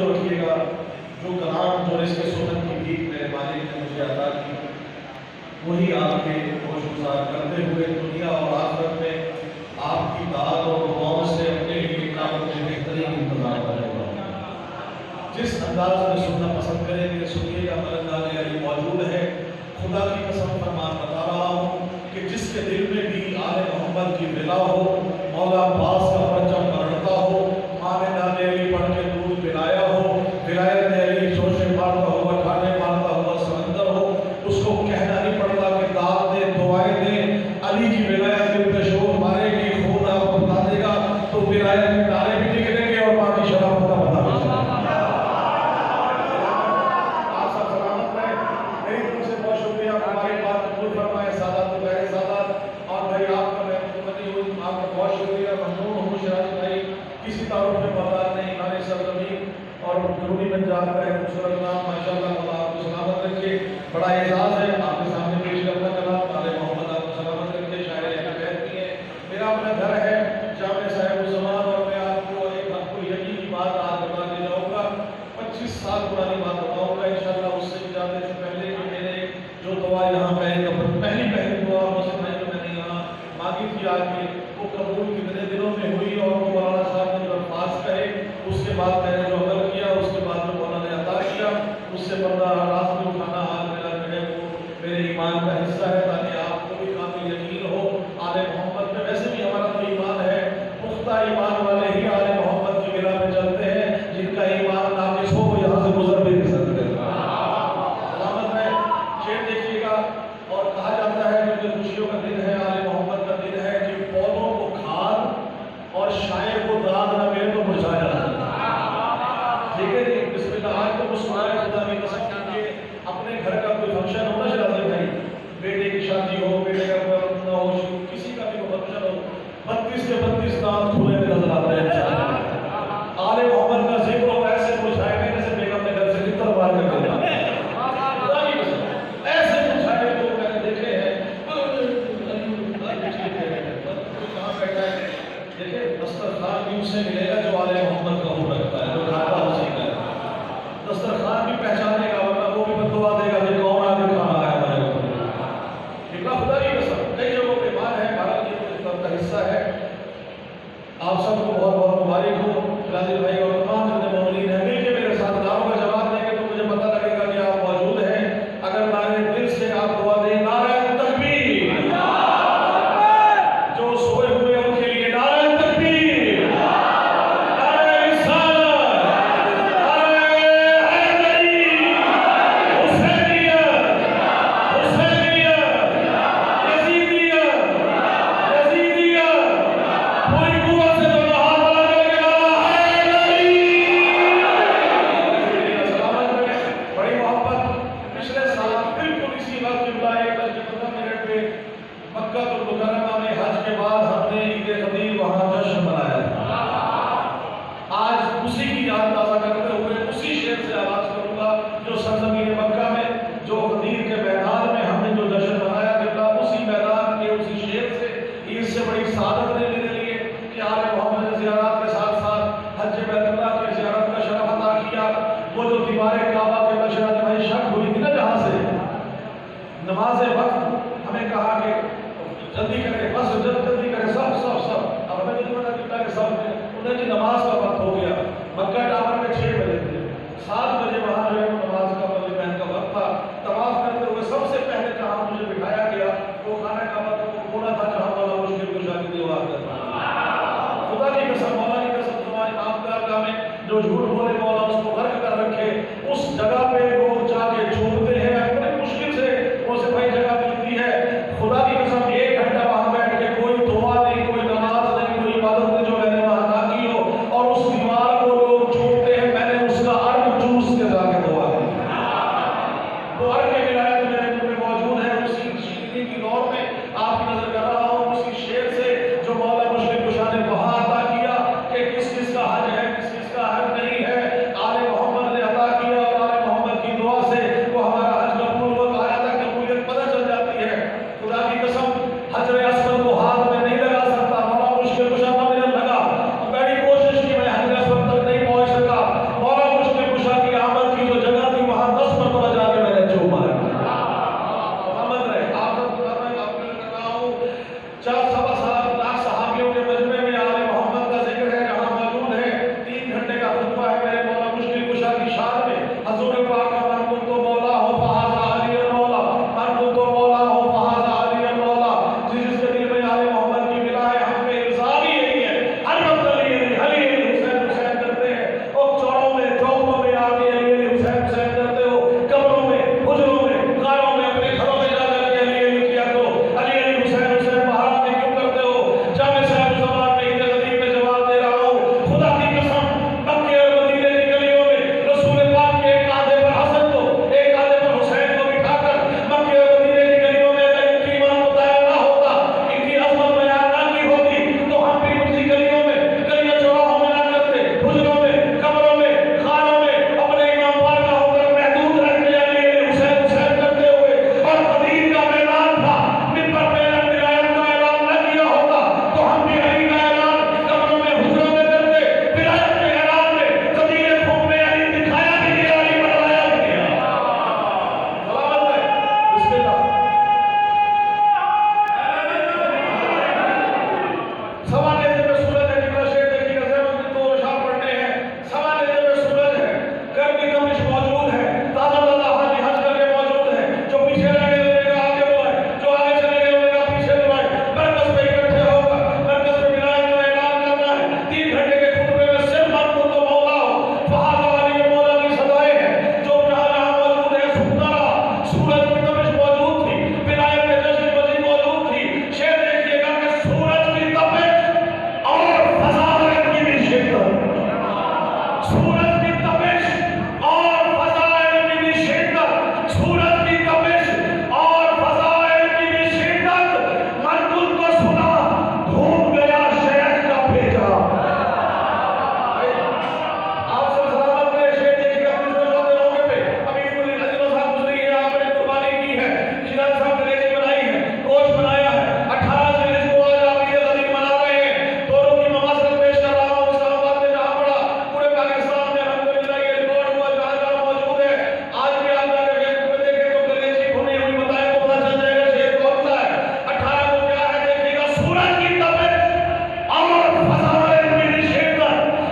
رکھیے گا، جو کلام جو اس کے سنت کی بھیک میرے مالک نے مجھے عطا کی، وہی آپ کے خوش گزار کرتے ہوئے دنیا اور آخرت میں آپ کی داد اور دعاؤں سے اپنے لیے قیامت میں بہترین انتظام کرے گا۔ جس انداز میں سننا پسند کریں گے سنیے گا، ملنگانے علی موجود ہے۔ خدا کی قسم فرمان بتا رہا ہوں کہ جس کے دل میں بھی آل محمد کی ولا ہو، مولا عباس کا پرچم بڑھتا ہو، مانے علی پڑھ کے دودھ پلایا ہو، ولایت علی جوشے مارتا ہوا کھانے مارتا ہوا سمندر ہو، اس کو کہنا نہیں پڑتا کہ داد دے دعائیں دے، علی کی ولایت دل پہ شور مارے گی، خون آپ کو بتا دے گا تو ولایت میں نعرے بھی نکلیں گے اور باقی شرافت کا پتہ بھی چلے گا۔ آپ سب سلامت رہیں، میری طرف سے بہت شکریہ، ہماری بات قبول فرمائے سادات و غیر سادات، اور بھائی آپ کا میں متوجہ ہوں، آپ کا بہت شکریہ، ممنون ہوں شراج بھائی، کسی تعارف میں محتاج نہیں، ہمارے سرزمین اور ضروری پنجاب کا ایک خوبصورت نام، ماشاءاللہ اللہ آپ کو سلامت رکھے، بڑا اعزاز ہے آپ کے سامنے پیش کرنا کلام، آل محمد آپ کو سلامت رکھے، شاعر اہل بیت بھی ہیں، میرا اپنا گھر ہے جامع صاحب الزمان، اور میں آپ کو ایک حق الیقین کی بات آج بتا کے جاؤں گا، 25 سال پرانی بات بتاؤں گا انشاءاللہ، اس سے بھی جانے سے پہلے کہ میرے جو دعا یہاں پہلی دعا مجھے میں نے یہاں مانگی تھی آج کی، وہ قبول کتنے دنوں میں ہوئی، اور وہ مولانا صاحب نے جو الفاظ کہے اس کے بعد میں نے جو عمل کیا، اس کے بعد جو مولانا نے عطا کیا، اس سے پردہ راز میں اٹھانا حال میرا جو ہے وہ میرے ایمان کا حصہ ہے، تاکہ آپ کو بھی قابل یقین ہو آل محمد میں۔ ویسے بھی ہمارا تو ایمان ہے، پختہ ایمان والے ہی آل محمد کی بنا پہ چلتے ہیں، جن کا ایمان ناقص ہو وہ یہاں سے گزر بھی نہیں سکتے۔ سلامت ہے، شعر دیکھیے گا، اور کہا جاتا ہے کہ خوشیوں کا دن ہے، آل محمد کا دن ہے کہ پودوں کو کھاد اور شاعر کو داد نہ ملے تو مرجھا جاتا ہے۔ ٹھیک ہے جی، بسم اللہ، آج تو مسکرائے خدا کی قسم کیجیے، اپنے گھر کا کوئی فنکشن ہونا چاہتے بھائی، بیٹے کی شادی ہو، بیٹے کا کوئی نہ ہو، کسی کا بھی فنکشن ہو، 32 کے 32 دانت کھلے میں نظر آتے ہیں انشاءاللہ۔ آل محمد کا ذکر ہو، ایسے مرجھائے گا جیسے بیگم نے گھر سے نکل مار کر کے جانا ہے۔ خدا کی قسم، ایسے مرجھائے لوگ میں نے دیکھے ہیں، کہاں بیٹھا ہے، دیکھیں دسترخوان بھی اسے ملے گا جو آل محمد کا ہو رکھتا ہے، جو کھاتا اسی کا ہے، دسترخوان بھی پہچانے گا، ورنہ وہ بھی بددعا دے گا کہ کون آگے کھانا آیا ہمارے اوپر۔ خدا کی قسم، کئی جگہوں پہ ایمان ہے، ہمارا یہ کا حصہ ہے۔ آپ سب کو بہت بہت مبارک ہو، خالد بھائی اور تمام جتنے مومنین ہیں، مل کے میرے ساتھ نعروں کا جواب دیں گے تو مجھے پتہ لگے گا کہ آپ موجود ہیں۔ اگر نعرے دل سے آپ دعا دیں، نعرہ تکبیر، جو سوئے ہوئے ان کے لیے نعرہ تکبیر، نعرہ رسالت، نعرہ حیدری، حسینیت، حسینیت، یزیدیت، یزیدیت، پوری قوت سے دونوں ہاتھ بنا کر کے نعرہ حیدری۔ سلامت رہے، بڑی محبت، پچھلے سال بالکل اسی وقت قبلہ 1:15 منٹ پہ مکہ المکرمہ میں حج کے بعد ہم نے عید قدیر وہاں جشن منایا تھا۔ آج اسی کی یاد تازہ کرتے ہوئے اسی شعر سے آغاز کروں گا جو سرزمین مکہ میں، جو قدیر کے میدان میں ہم نے جو جشن منایا قبلہ، اسی میدان کے اسی شعر سے عید سے بڑی سعادت نے میرے لیے کہ آل محمد نے زیارات کے ساتھ ساتھ حج بیت اللہ کی زیارت کا شرف عطا کیا۔ وہ جو دیوار کعبہ کے مشرق میں شک ہوئی تھی نا جہاں سے، نماز وقت ہمیں کہا کہ جلدی کرے، بس جلدی کرے، سب اب ہمیں نہیں پتا چلتا کہ سب انہیں کہ نماز کا وقت ہو گیا۔ مکہ ٹاور میں 6 بجے تھے، 7 بجے وہاں جو ہے نماز کا مغرب کا وقت تھا۔ طواف کرتے ہوئے سب سے پہلے جہاں مجھے بٹھایا گیا وہ خانہ کعبہ کا وہ کونا تھا جہاں مولا مشکل کشا کی دیوار تھا۔ خدا کی قسم، مولا کی قسم، تمہاری آپ میں جو جھوٹ بولے مولا اس کو غرق کر رکھے، اس جگہ پہ لوگ جا کے جھومتے ہیں، بڑی مشکل سے وہ سے بھائی جگہ ملتی ہے۔ خدا کی قسم 1 گھنٹہ وہاں بیٹھ کے کوئی دعا نہیں، کوئی نماز نہیں، کوئی عبادت نہیں جو میں نے وہاں نہ کی ہو، اور اس دیوار کو لوگ جھومتے ہیں، میں نے اس کا عرق چوس کے جا کے دعا کی۔ وہ عرق کی ولایت میرے منہ میں موجود ہے، اسی شیرینی کی دور میں آپ کی نظر کر رہا ہوں، اسی شعر سے جو مولا مشکل کشا نے وہاں عطا کیا کہ کس کس کا حج ہے، کس کس کا حج نہیں ہے، آل محمد نے عطا کیا، اور آل محمد کی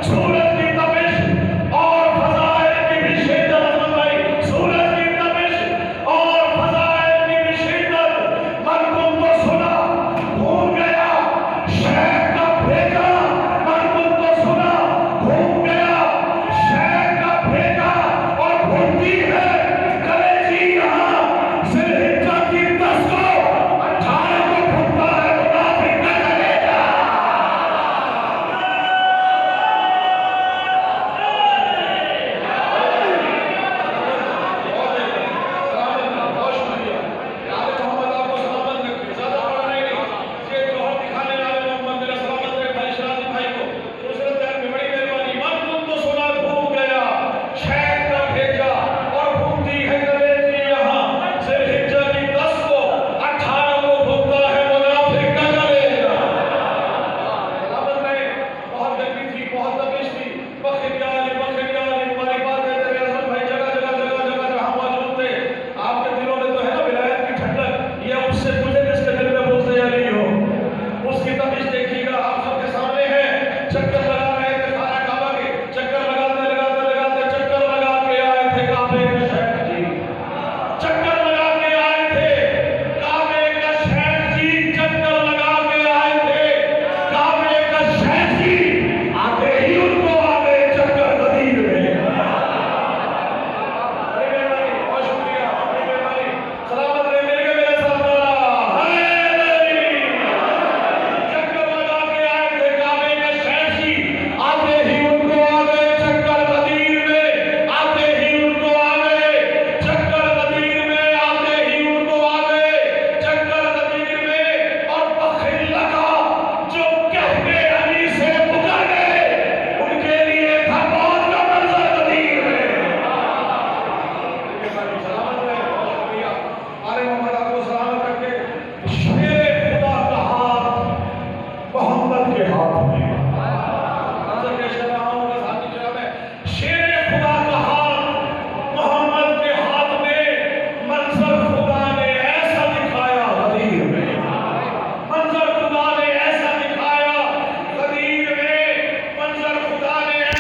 چھوڑ